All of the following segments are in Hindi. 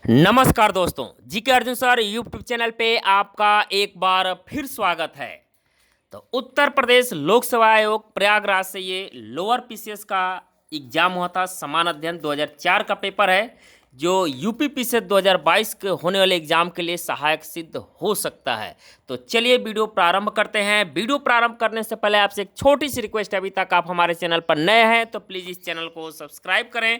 नमस्कार दोस्तों, GK Arjun sir YouTube channel पे आपका एक बार फिर स्वागत है। तो उत्तर प्रदेश लोक सेवा आयोग प्रयागराज से ये लोअर पीसीएस का एग्जाम हुआ था। समान अध्ययन 2004 का पेपर है जो यूपी पीसीएस 2022 के होने वाले एग्जाम के लिए सहायक सिद्ध हो सकता है। तो चलिए वीडियो प्रारंभ करते हैं। वीडियो प्रारंभ करने से पहले आपसे एक छोटी सी रिक्वेस्ट है, अभी तक आप हमारे चैनल पर नए हैं तो प्लीज़ इस चैनल को सब्सक्राइब करें।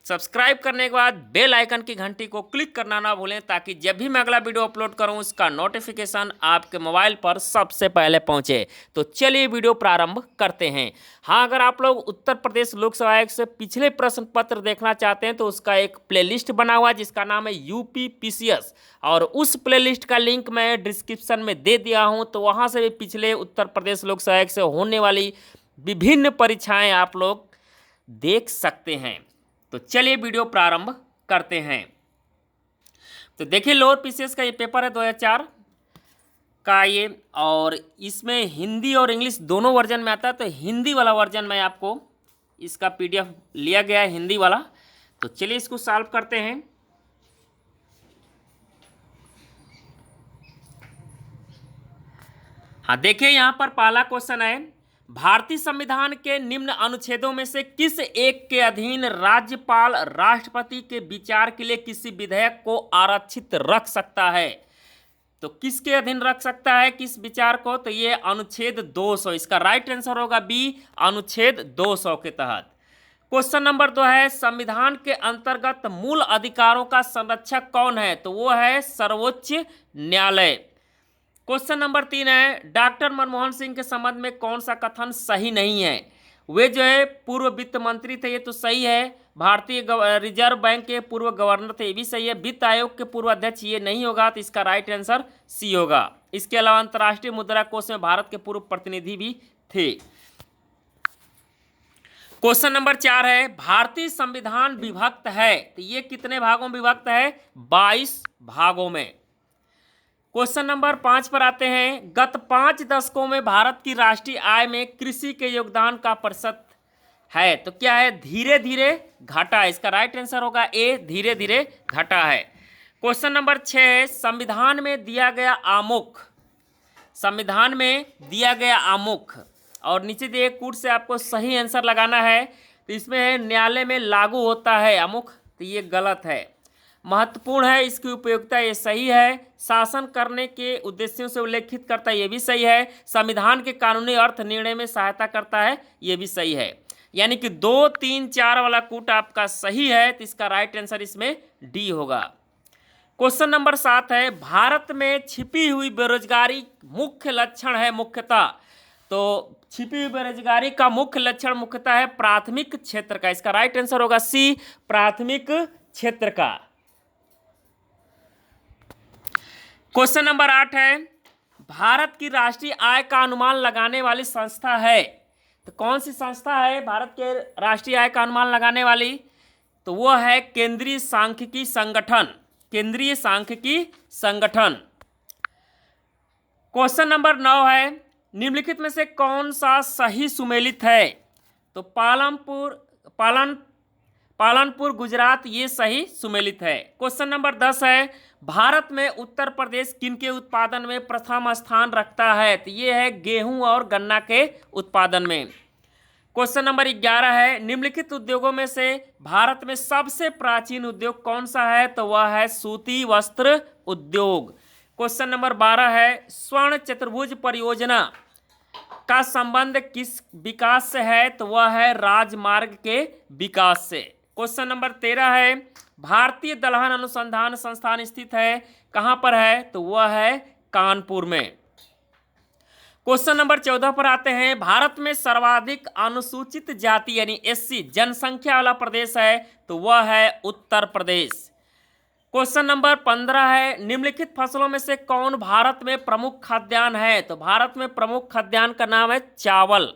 सब्सक्राइब करने के बाद बेल आइकन की घंटी को क्लिक करना ना भूलें ताकि जब भी मैं अगला वीडियो अपलोड करूं उसका नोटिफिकेशन आपके मोबाइल पर सबसे पहले पहुंचे। तो चलिए वीडियो प्रारंभ करते हैं। हाँ, अगर आप लोग उत्तर प्रदेश लोक सेवा आयोग से पिछले प्रश्न पत्र देखना चाहते हैं तो उसका एक प्लेलिस्ट बना हुआ है जिसका नाम है यूपी पीसीएस, और उस प्लेलिस्ट का लिंक मैं डिस्क्रिप्शन में दे दिया हूँ। तो वहाँ से भी पिछले उत्तर प्रदेश लोक सेवा आयोग से होने वाली विभिन्न परीक्षाएँ आप लोग देख सकते हैं। तो चलिए वीडियो प्रारंभ करते हैं। तो देखिए, लोअर पीसीएस का ये पेपर है 2004 का ये, और इसमें हिंदी और इंग्लिश दोनों वर्जन में आता है। तो हिंदी वाला वर्जन में आपको इसका पीडीएफ लिया गया है, हिंदी वाला। तो चलिए इसको सॉल्व करते हैं। हाँ, देखिए यहाँ पर पहला क्वेश्चन है, भारतीय संविधान के निम्न अनुच्छेदों में से किस एक के अधीन राज्यपाल राष्ट्रपति के विचार के लिए किसी विधेयक को आरक्षित रख सकता है? तो किसके अधीन रख सकता है किस विचार को? तो ये अनुच्छेद 200, इसका राइट आंसर होगा बी, अनुच्छेद 200 के तहत। क्वेश्चन नंबर 2 है, संविधान के अंतर्गत मूल अधिकारों का संरक्षक कौन है? तो वो है सर्वोच्च न्यायालय। क्वेश्चन नंबर 3 है, डॉक्टर मनमोहन सिंह के संबंध में कौन सा कथन सही नहीं है? वे जो है पूर्व वित्त मंत्री थे, ये तो सही है। भारतीय रिजर्व बैंक के पूर्व गवर्नर थे, ये भी सही है। वित्त आयोग के पूर्व अध्यक्ष ये नहीं होगा, तो इसका राइट आंसर सी होगा। इसके अलावा अंतर्राष्ट्रीय मुद्रा कोष में भारत के पूर्व प्रतिनिधि भी थे। क्वेश्चन नंबर 4 है, भारतीय संविधान विभक्त है, तो ये कितने भागों में विभक्त है? 22 भागों में। क्वेश्चन नंबर 5 पर आते हैं, गत 5 दशकों में भारत की राष्ट्रीय आय में कृषि के योगदान का प्रतिशत है, तो क्या है? धीरे धीरे घटा है। इसका राइट आंसर होगा ए, धीरे धीरे घटा है। क्वेश्चन नंबर 6 है, संविधान में दिया गया आमुख, संविधान में दिया गया आमुख, और नीचे दिए कूट से आपको सही आंसर लगाना है। तो इसमें है न्यायालय में लागू होता है आमुख, तो ये गलत है। महत्वपूर्ण है, इसकी उपयोगिता, ये सही है। शासन करने के उद्देश्यों से उल्लेखित करता है, ये भी सही है। संविधान के कानूनी अर्थ निर्णय में सहायता करता है, ये भी सही है। यानी कि 2, 3, 4 वाला कूट आपका सही है, तो इसका राइट आंसर इसमें डी होगा। क्वेश्चन नंबर 7 है, भारत में छिपी हुई बेरोजगारी मुख्य लक्षण है मुख्यतः, तो छिपी हुई बेरोजगारी का मुख्य लक्षण मुख्यतः है प्राथमिक क्षेत्र का। इसका राइट आंसर होगा सी, प्राथमिक क्षेत्र का। क्वेश्चन नंबर 8 है, भारत की राष्ट्रीय आय का अनुमान लगाने वाली संस्था है, तो कौन सी संस्था है भारत के राष्ट्रीय आय का अनुमान लगाने वाली? तो वो है केंद्रीय सांख्यिकी संगठन, केंद्रीय सांख्यिकी संगठन। क्वेश्चन नंबर 9 है, निम्नलिखित में से कौन सा सही सुमेलित है? तो पालनपुर गुजरात ये सही सुमेलित है। क्वेश्चन नंबर 10 है, भारत में उत्तर प्रदेश किनके उत्पादन में प्रथम स्थान रखता है? तो ये है गेहूं और गन्ना के उत्पादन में। क्वेश्चन नंबर 11 है, निम्नलिखित उद्योगों में से भारत में सबसे प्राचीन उद्योग कौन सा है? तो वह है सूती वस्त्र उद्योग। क्वेश्चन नंबर 12 है, स्वर्ण चतुर्भुज परियोजना का संबंध किस विकास से है? तो वह है राजमार्ग के विकास से। क्वेश्चन नंबर 13 है, भारतीय दलहन अनुसंधान संस्थान स्थित है कहाँ पर है? तो वह है कानपुर में। क्वेश्चन नंबर 14 पर आते हैं, भारत में सर्वाधिक अनुसूचित जाति यानी एससी जनसंख्या वाला प्रदेश है, तो वह है उत्तर प्रदेश। क्वेश्चन नंबर 15 है, निम्नलिखित फसलों में से कौन भारत में प्रमुख खाद्यान्न है? तो भारत में प्रमुख खाद्यान्न का नाम है चावल।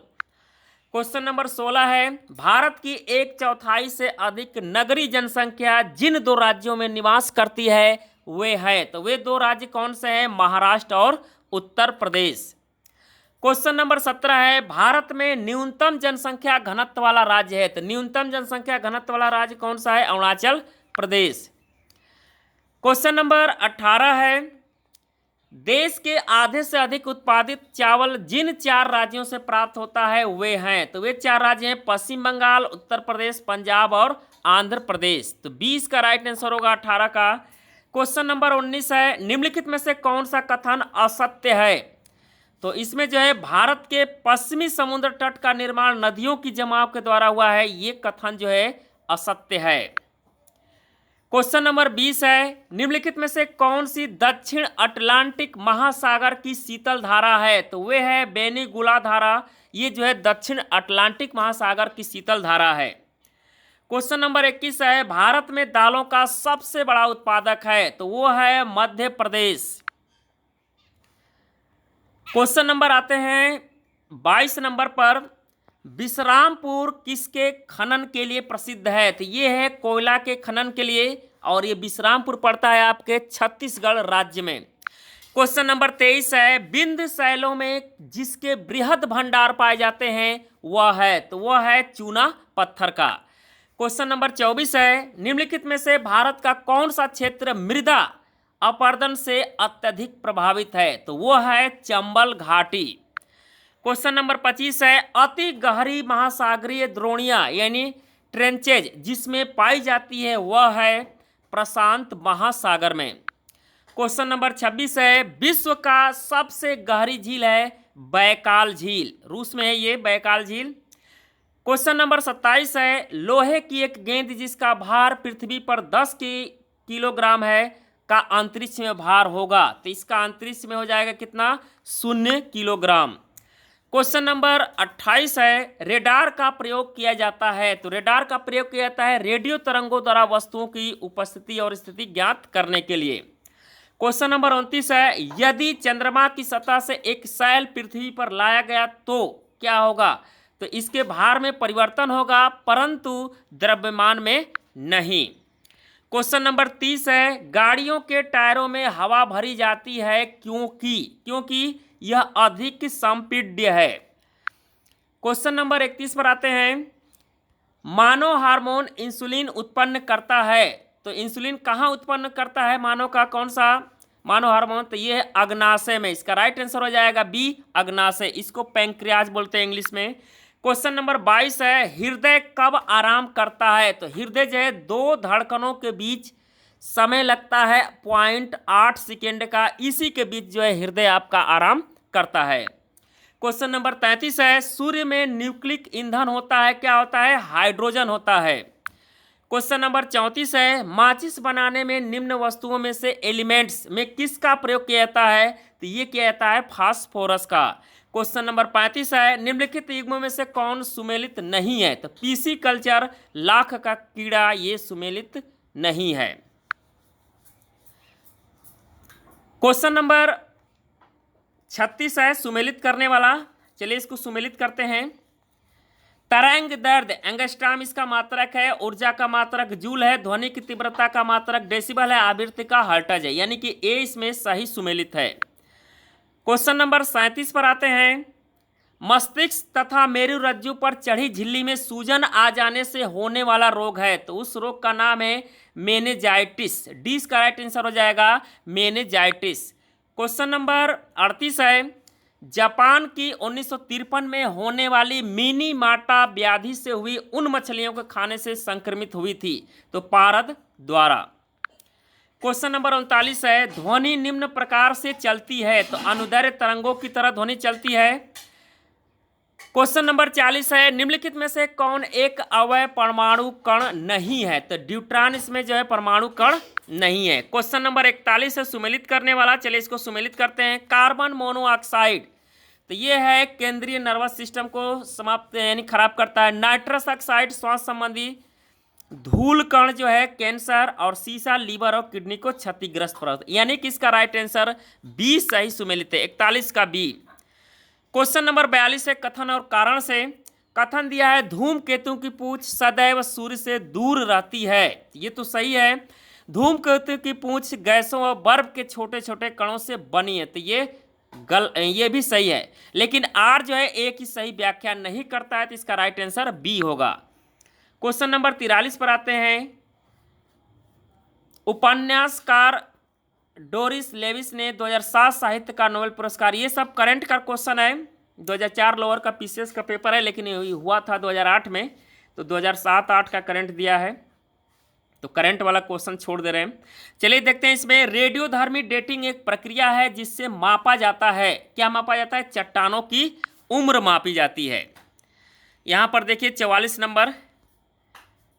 क्वेश्चन नंबर 16 है, भारत की 1/4 से अधिक नगरीय जनसंख्या जिन 2 राज्यों में निवास करती है वे हैं, तो वे 2 राज्य कौन से हैं? महाराष्ट्र और उत्तर प्रदेश। क्वेश्चन नंबर 17 है, भारत में न्यूनतम जनसंख्या घनत्व वाला राज्य है, तो न्यूनतम जनसंख्या घनत्व वाला राज्य कौन सा है? अरुणाचल प्रदेश। क्वेश्चन नंबर 18 है, देश के आधे से अधिक उत्पादित चावल जिन 4 राज्यों से प्राप्त होता है वे हैं, तो वे 4 राज्य हैं पश्चिम बंगाल, उत्तर प्रदेश, पंजाब और आंध्र प्रदेश। तो 20 का राइट आंसर होगा 18 का। क्वेश्चन नंबर 19 है, निम्नलिखित में से कौन सा कथन असत्य है? तो इसमें जो है भारत के पश्चिमी समुद्र तट का निर्माण नदियों की जमाव के द्वारा हुआ है, ये कथन जो है असत्य है। क्वेश्चन नंबर 20 है, निम्नलिखित में से कौन सी दक्षिण अटलांटिक महासागर की शीतल धारा है? तो वे है बेनीगुला धारा, ये जो है दक्षिण अटलांटिक महासागर की शीतल धारा है। क्वेश्चन नंबर 21 है, भारत में दालों का सबसे बड़ा उत्पादक है, तो वो है मध्य प्रदेश। क्वेश्चन नंबर आते हैं 22 नंबर पर, विश्रामपुर किसके खनन के लिए प्रसिद्ध है? तो ये है कोयला के खनन के लिए, और ये विश्रामपुर पड़ता है आपके छत्तीसगढ़ राज्य में। क्वेश्चन नंबर 23 है, विंध्य शैलों में जिसके बृहद भंडार पाए जाते हैं वह है, तो वह है चूना पत्थर का। क्वेश्चन नंबर 24 है, निम्नलिखित में से भारत का कौन सा क्षेत्र मृदा अपरदन से अत्यधिक प्रभावित है? तो वह है चंबल घाटी। क्वेश्चन नंबर 25 है, अति गहरी महासागरीय द्रोणियां यानी ट्रेंचेज जिसमें पाई जाती है वह है प्रशांत महासागर में। क्वेश्चन नंबर 26 है, विश्व का सबसे गहरी झील है बैकाल झील, रूस में है ये बैकाल झील। क्वेश्चन नंबर 27 है, लोहे की एक गेंद जिसका भार पृथ्वी पर 10 किलोग्राम है का अंतरिक्ष में भार होगा, तो इसका अंतरिक्ष में हो जाएगा कितना? 0 किलोग्राम। क्वेश्चन नंबर 28 है, रेडार का प्रयोग किया जाता है, तो रेडार का प्रयोग किया जाता है रेडियो तरंगों द्वारा वस्तुओं की उपस्थिति और स्थिति ज्ञात करने के लिए। क्वेश्चन नंबर 29 है, यदि चंद्रमा की सतह से एक सैल पृथ्वी पर लाया गया तो क्या होगा? तो इसके भार में परिवर्तन होगा परंतु द्रव्यमान में नहीं। क्वेश्चन नंबर 30 है, गाड़ियों के टायरों में हवा भरी जाती है क्योंकि यह अधिक संपीड्य है। क्वेश्चन नंबर 31 पर आते हैं, मानव हार्मोन इंसुलिन उत्पन्न करता है, तो इंसुलिन कहाँ उत्पन्न करता है मानव का? कौन सा मानव हार्मोन? तो ये है अग्नाशय में, इसका राइट आंसर हो जाएगा बी अग्नाशय, इसको पैंक्रियाज बोलते हैं इंग्लिश में। क्वेश्चन नंबर 22 है, हृदय कब आराम करता है? तो हृदय जो है 2 धड़कनों के बीच समय लगता है 0.8 सेकेंड का, इसी के बीच जो है हृदय आपका आराम करता है। क्वेश्चन नंबर 33 है, सूर्य में न्यूक्लिक ईंधन होता है, क्या होता है? हाइड्रोजन होता है। क्वेश्चन नंबर 34 है, माचिस बनाने में निम्न वस्तुओं में से एलिमेंट्स में किसका प्रयोग किया जाता है? तो ये किया जाता है फास्फोरस का। क्वेश्चन नंबर 35 है, निम्नलिखित युग्मों में से कौन सुमेलित नहीं है? तो पीसी कल्चर, लाख का कीड़ा, ये सुमेलित नहीं है। क्वेश्चन नंबर 36 है सुमेलित करने वाला, चलिए इसको सुमेलित करते हैं। तरंग दर्द एंगस्ट्राम इसका मात्रक है, ऊर्जा का मात्रक जूल है, ध्वनि की तीव्रता का मात्रक डेसिबल है, आवृत्ति का हर्ट्ज है, यानी कि ए इसमें सही सुमेलित है। क्वेश्चन नंबर 37 पर आते हैं, मस्तिष्क तथा मेरुरज्जु पर चढ़ी झिल्ली में सूजन आ जाने से होने वाला रोग है, तो उस रोग का नाम है मेनिंजाइटिस, डी का राइट आंसर हो जाएगा मेनिंजाइटिस। क्वेश्चन नंबर 38 है, जापान की 1953 में होने वाली मिनीमाटा व्याधि से हुई उन मछलियों को खाने से संक्रमित हुई थी, तो पारद द्वारा। क्वेश्चन नंबर 39 है, ध्वनि निम्न प्रकार से चलती है, तो अनुदैर्घ्य तरंगों की तरह ध्वनि चलती है। क्वेश्चन नंबर 40 है, निम्नलिखित में से कौन एक अवयव परमाणु कण नहीं है? तो ड्यूट्रॉन इसमें जो है परमाणु कण नहीं है। क्वेश्चन नंबर 41 है सुमेलित करने वाला, चलिए इसको सुमेलित करते हैं। कार्बन मोनोऑक्साइड, तो ये है केंद्रीय नर्वस सिस्टम को समाप्त यानी खराब करता है। नाइट्रस ऑक्साइड श्वास संबंधी, धूल कण जो है कैंसर, और सीसा लीवर और किडनी को क्षतिग्रस्त करता है, यानी कि इसका राइट आंसर बी सही सुमेलित है, 41 का बी। क्वेश्चन नंबर 42 है कथन और कारण से, कथन दिया है धूमकेतु की पूंछ सदैव सूर्य से दूर रहती है, ये तो सही है। धूमकेतु की पूंछ गैसों और बर्फ के छोटे छोटे कणों से बनी है, तो ये भी सही है, लेकिन आर जो है एक ही सही व्याख्या नहीं करता है, तो इसका राइट आंसर बी होगा। क्वेश्चन नंबर 43 पर आते हैं, उपन्यासकार डोरिस लेविस ने 2007 साहित्य का नोबेल पुरस्कार। ये सब करंट का क्वेश्चन है। 2004 लोअर का पीसीएस का पेपर है, लेकिन ये हुआ था 2008 में, तो 2007-8 का करंट दिया है, तो करंट वाला क्वेश्चन छोड़ दे रहे हैं। चलिए देखते हैं इसमें। रेडियोधर्मी डेटिंग एक प्रक्रिया है जिससे मापा जाता है, क्या मापा जाता है? चट्टानों की उम्र मापी जाती है। यहाँ पर देखिए 44 नंबर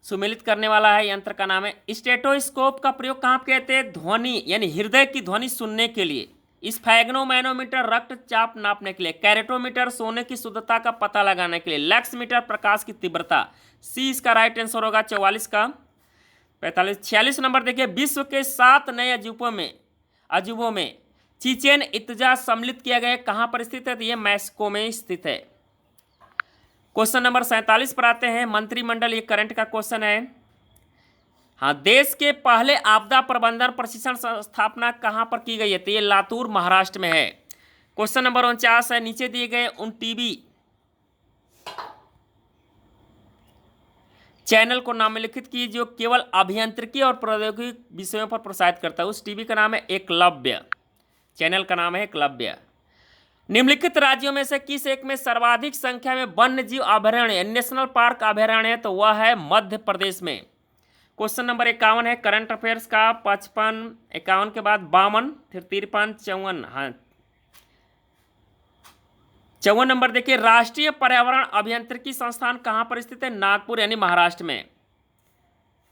सुमेलित करने वाला है, यंत्र का नाम है स्टेटोस्कोप। का प्रयोग कहाँ कहते हैं? ध्वनि यानी हृदय की ध्वनि सुनने के लिए। स्फैग्नोमैनोमीटर रक्तचाप नापने के लिए। कैरेटोमीटर सोने की शुद्धता का पता लगाने के लिए। लक्समीटर प्रकाश की तीव्रता। सी इसका राइट आंसर होगा 44 का। 46 नंबर देखिए। विश्व के 7 नए अजूबों में चिचेन इत्जा सम्मिलित किया गया, कहाँ पर स्थित है? तो ये मैक्सिको में स्थित है। क्वेश्चन नंबर 47 पर आते हैं। मंत्रिमंडल, ये करंट का क्वेश्चन है। हाँ, देश के पहले आपदा प्रबंधन प्रशिक्षण स्थापना कहाँ पर की गई है? तो ये लातूर महाराष्ट्र में है। क्वेश्चन नंबर 49 है। नीचे दिए गए उन टीवी चैनल को नामलिखित की जो केवल अभियांत्रिकी और प्रौद्योगिकी विषयों पर प्रसारित करता है। उस टीवी का नाम है एकलव्य, चैनल का नाम है एकलव्य। निम्नलिखित राज्यों में से किस एक में सर्वाधिक संख्या में वन्य जीव अभयारण्य नेशनल पार्क अभयारण्य है? तो वह है मध्य प्रदेश में। क्वेश्चन नंबर 51 है करंट अफेयर्स का। 55, 51 के बाद 52, फिर 53, 54। हाँ, 54 नंबर देखिए। राष्ट्रीय पर्यावरण अभियांत्रिकी संस्थान कहाँ पर स्थित है? नागपुर यानी महाराष्ट्र में।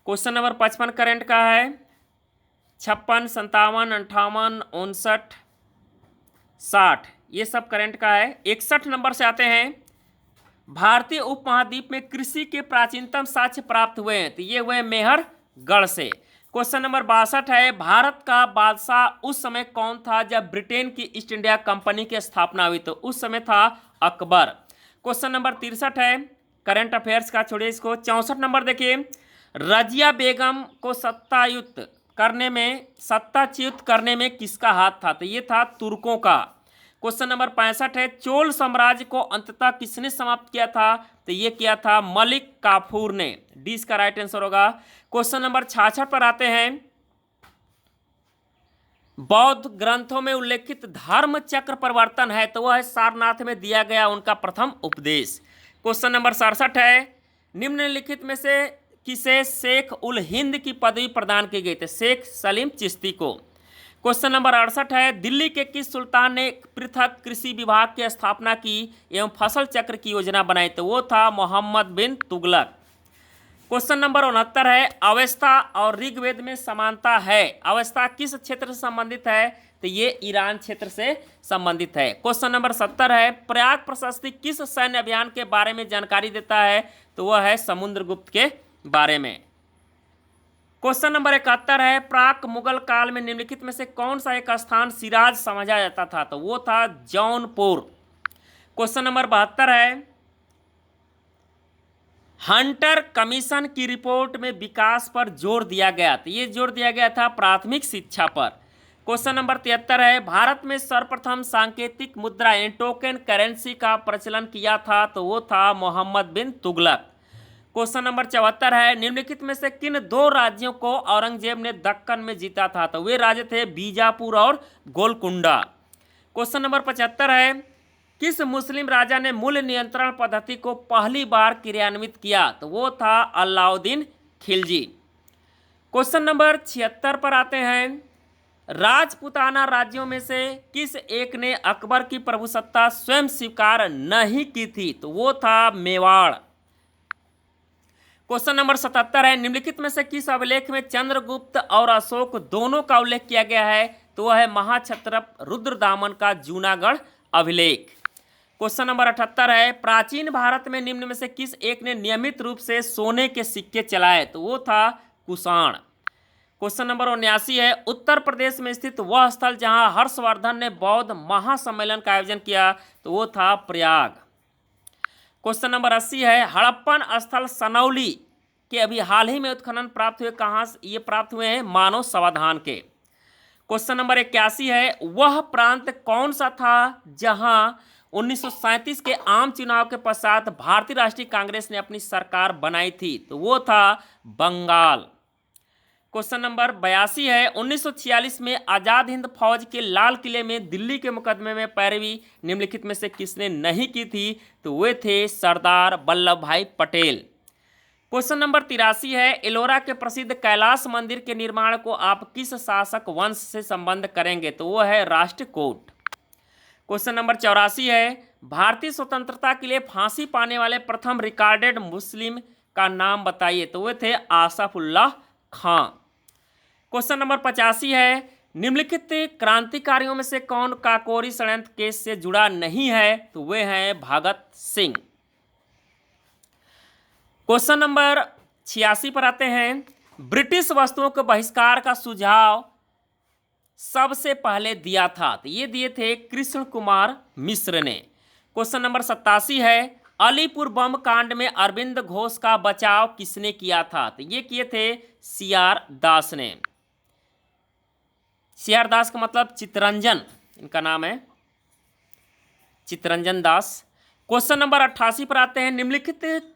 क्वेश्चन नंबर 55 करंट का है। 56, 57, 58, 59, 60 ये सब करंट का है। 61 नंबर से आते हैं। भारतीय उपमहाद्वीप में कृषि के प्राचीनतम साक्ष्य प्राप्त हुए हैं, तो ये हुए मेहरगढ़ से। क्वेश्चन नंबर 62 है। भारत का बादशाह उस समय कौन था जब ब्रिटेन की ईस्ट इंडिया कंपनी की स्थापना हुई? तो उस समय था अकबर। क्वेश्चन नंबर 63 है करंट अफेयर्स का, छोड़िए इसको। 64 नंबर देखिए। रजिया बेगम को सत्ताच्युत करने में किसका हाथ था? तो ये था तुर्कों का। क्वेश्चन नंबर 65 है। चोल साम्राज्य को अंततः किसने समाप्त किया था? तो ये किया था मलिक काफूर ने। डी इसका राइट आंसर होगा। क्वेश्चन नंबर 66 पर आते हैं। बौद्ध ग्रंथों में उल्लेखित धर्म चक्र परिवर्तन है, तो वह है सारनाथ में दिया गया उनका प्रथम उपदेश। क्वेश्चन नंबर 67 है। निम्नलिखित में से किसे शेख उल हिंद की पदवी प्रदान की गई? थी शेख सलीम चिश्ती को। क्वेश्चन नंबर 68 है। दिल्ली के किस सुल्तान ने पृथक कृषि विभाग की स्थापना की एवं फसल चक्र की योजना बनाई? तो वो था मोहम्मद बिन तुगलक। क्वेश्चन नंबर 69 है। अवस्था और ऋग्वेद में समानता है, अवस्था किस क्षेत्र से संबंधित है? तो ये ईरान क्षेत्र से संबंधित है। क्वेश्चन नंबर 70 है। प्रयाग प्रशस्ति किस सैन्य अभियान के बारे में जानकारी देता है? तो वह है समुद्रगुप्त के बारे में। क्वेश्चन नंबर 71 है। प्राक मुगल काल में निम्नलिखित में से कौन सा एक स्थान सिराज समझा जाता था? तो वो था जौनपुर। क्वेश्चन नंबर 72 है। हंटर कमीशन की रिपोर्ट में विकास पर जोर दिया गया, तो ये जोर दिया गया था प्राथमिक शिक्षा पर। क्वेश्चन नंबर 73 है। भारत में सर्वप्रथम सांकेतिक मुद्रा यानी टोकन करेंसी का प्रचलन किया था, तो वो था मोहम्मद बिन तुगलक। क्वेश्चन नंबर 74 है। निम्नलिखित में से किन 2 राज्यों को औरंगजेब ने दक्कन में जीता था? तो वे राज्य थे बीजापुर और गोलकुंडा। क्वेश्चन नंबर 75 है। किस मुस्लिम राजा ने मूल्य नियंत्रण पद्धति को पहली बार क्रियान्वित किया? तो वो था अलाउद्दीन खिलजी। क्वेश्चन नंबर 76 पर आते हैं। राजपूताना राज्यों में से किस एक ने अकबर की प्रभुसत्ता स्वयं स्वीकार नहीं की थी? तो वो था मेवाड़। क्वेश्चन नंबर 77 है। निम्नलिखित में से किस अभिलेख में चंद्रगुप्त और अशोक दोनों का उल्लेख किया गया है? तो वह है महाक्षत्रप रुद्रदामन का जूनागढ़ अभिलेख। क्वेश्चन नंबर 78 है। प्राचीन भारत में निम्न में से किस एक ने नियमित रूप से सोने के सिक्के चलाए? तो वो था कुषाण। क्वेश्चन नंबर 79 है। उत्तर प्रदेश में स्थित वह स्थल जहां हर्षवर्धन ने बौद्ध महासम्मेलन का आयोजन किया, तो वो था प्रयाग। क्वेश्चन नंबर 80 है। हड़प्पन स्थल सनौली के अभी हाल ही में उत्खनन प्राप्त हुए, कहाँ ये प्राप्त हुए हैं? मानव समाधान के। क्वेश्चन नंबर 81 है। वह प्रांत कौन सा था जहां 1937 के आम चुनाव के पश्चात भारतीय राष्ट्रीय कांग्रेस ने अपनी सरकार बनाई थी? तो वो था बंगाल। क्वेश्चन नंबर 82 है, 1946 में आजाद हिंद फौज के लाल किले में दिल्ली के मुकदमे में पैरवी निम्नलिखित में से किसने नहीं की थी? तो वे थे सरदार वल्लभ भाई पटेल। क्वेश्चन नंबर 83 है, एलोरा के प्रसिद्ध कैलाश मंदिर के निर्माण को आप किस शासक वंश से संबंध करेंगे? तो वो है राष्ट्रकूट। क्वेश्चन नंबर 84 है, भारतीय स्वतंत्रता के लिए फांसी पाने वाले प्रथम रिकॉर्डेड मुस्लिम का नाम बताइए? तो वे थे आसफ उल्लाह खां। क्वेश्चन नंबर 85 है, निम्नलिखित क्रांतिकारियों में से कौन काकोरी षड्यंत्र केस से जुड़ा नहीं है? तो वे हैं भगत सिंह। क्वेश्चन नंबर 86 पर आते हैं, ब्रिटिश वस्तुओं के बहिष्कार का सुझाव सबसे पहले दिया था? तो ये दिए थे कृष्ण कुमार मिश्र ने। क्वेश्चन नंबर 87 है, अलीपुर बम कांड में अरविंद घोष का बचाव किसने किया था? तो ये किए थे CR दास ने। CR दास का मतलब चित्तरंजन, इनका नाम है चित्तरंजन दास। क्वेश्चन नंबर 88 पर आते हैं, निम्नलिखित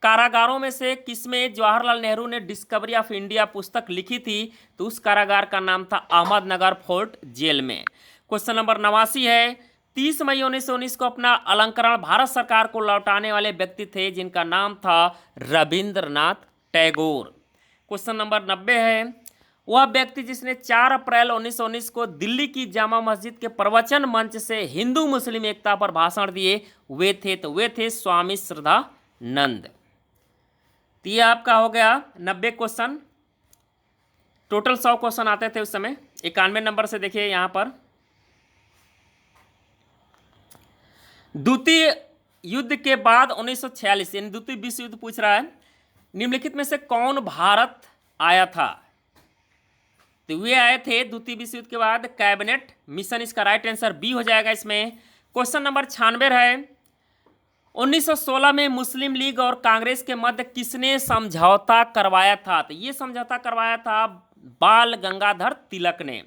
कारागारों में से किसमें जवाहरलाल नेहरू ने डिस्कवरी ऑफ इंडिया पुस्तक लिखी थी? तो उस कारागार का नाम था अहमदनगर फोर्ट जेल में। क्वेश्चन नंबर 89 है, 30 मई 1919 को अपना अलंकरण भारत सरकार को लौटाने वाले व्यक्ति थे जिनका नाम था रविंद्रनाथ टैगोर। क्वेश्चन नंबर 90 है, वह व्यक्ति जिसने 4 अप्रैल 1919 को दिल्ली की जामा मस्जिद के प्रवचन मंच से हिंदू मुस्लिम एकता पर भाषण दिए वे थे? तो वे थे स्वामी श्रद्धानंद। तो ये आपका हो गया 90 क्वेश्चन। टोटल 100 क्वेश्चन आते थे उस समय। 91 नंबर से देखिए यहाँ पर, द्वितीय युद्ध के बाद 1946 यानी द्वितीय विश्व युद्ध पूछ रहा है, निम्नलिखित में से कौन भारत आया था? तो वे आए थे द्वितीय विश्व युद्ध के बाद कैबिनेट मिशन। इसका राइट आंसर बी हो जाएगा इसमें। क्वेश्चन नंबर 96 है, 1916 में मुस्लिम लीग और कांग्रेस के मध्य किसने समझौता करवाया था? तो ये समझौता करवाया था बाल गंगाधर तिलक ने।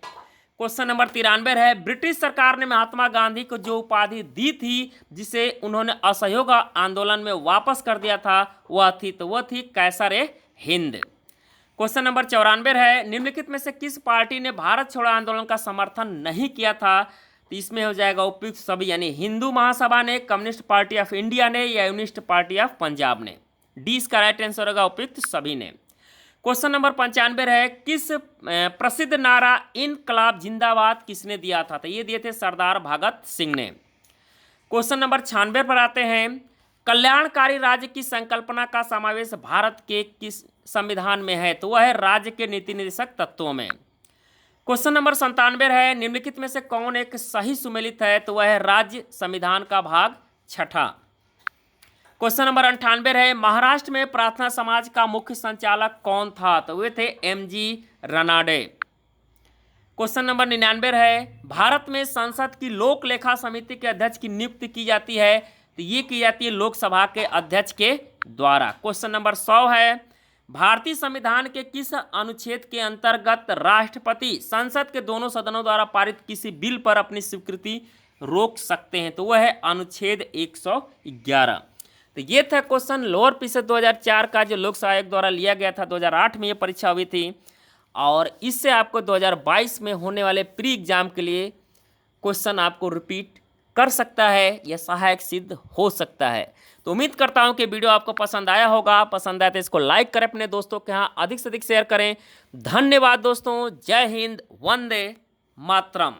क्वेश्चन नंबर 93 है, ब्रिटिश सरकार ने महात्मा गांधी को जो उपाधि दी थी जिसे उन्होंने असहयोग आंदोलन में वापस कर दिया था वह थी? तो वह थी कैसर हिंद। क्वेश्चन नंबर 94 है, निम्नलिखित में से किस पार्टी ने भारत छोड़ो आंदोलन का समर्थन नहीं किया था? तो इसमें हो जाएगा उपयुक्त सभी, यानी हिंदू महासभा ने, कम्युनिस्ट पार्टी ऑफ इंडिया ने या यूनिस्ट पार्टी ऑफ पंजाब ने। डी इसका राइट आंसर होगा उपयुक्त सभी ने। क्वेश्चन नंबर 95 है, किस प्रसिद्ध नारा इनकलाब जिंदाबाद किसने दिया था? तो ये दिए थे सरदार भगत सिंह ने। क्वेश्चन नंबर 96 पर आते हैं, कल्याणकारी राज्य की संकल्पना का समावेश भारत के किस संविधान में है? तो वह है राज्य के नीति निर्देशक तत्वों में। क्वेश्चन नंबर 97 है, निम्नलिखित में से कौन एक सही सुमेलित है? तो वह है राज्य संविधान का भाग 6। क्वेश्चन नंबर 98 है, महाराष्ट्र में प्रार्थना समाज का मुख्य संचालक कौन था? तो वे थे MG रनाडे। क्वेश्चन नंबर 99 है, भारत में संसद की लोक लेखा समिति के अध्यक्ष की नियुक्ति की जाती है? तो ये की जाती है लोकसभा के अध्यक्ष के द्वारा। क्वेश्चन नंबर 100 है, भारतीय संविधान के किस अनुच्छेद के अंतर्गत राष्ट्रपति संसद के दोनों सदनों द्वारा पारित किसी बिल पर अपनी स्वीकृति रोक सकते हैं? तो वह है अनुच्छेद 111। तो ये था क्वेश्चन लोअर पीसीएस 2004 का जो लोक सेवा आयोग द्वारा लिया गया था। 2008 में ये परीक्षा हुई थी और इससे आपको 2022 में होने वाले प्री एग्जाम के लिए क्वेश्चन आपको रिपीट कर सकता है या सहायक सिद्ध हो सकता है। तो उम्मीद करता हूं कि वीडियो आपको पसंद आया होगा। पसंद आया तो इसको लाइक करें, अपने दोस्तों के यहाँ अधिक से अधिक शेयर करें। धन्यवाद दोस्तों। जय हिंद, वंदे मातरम।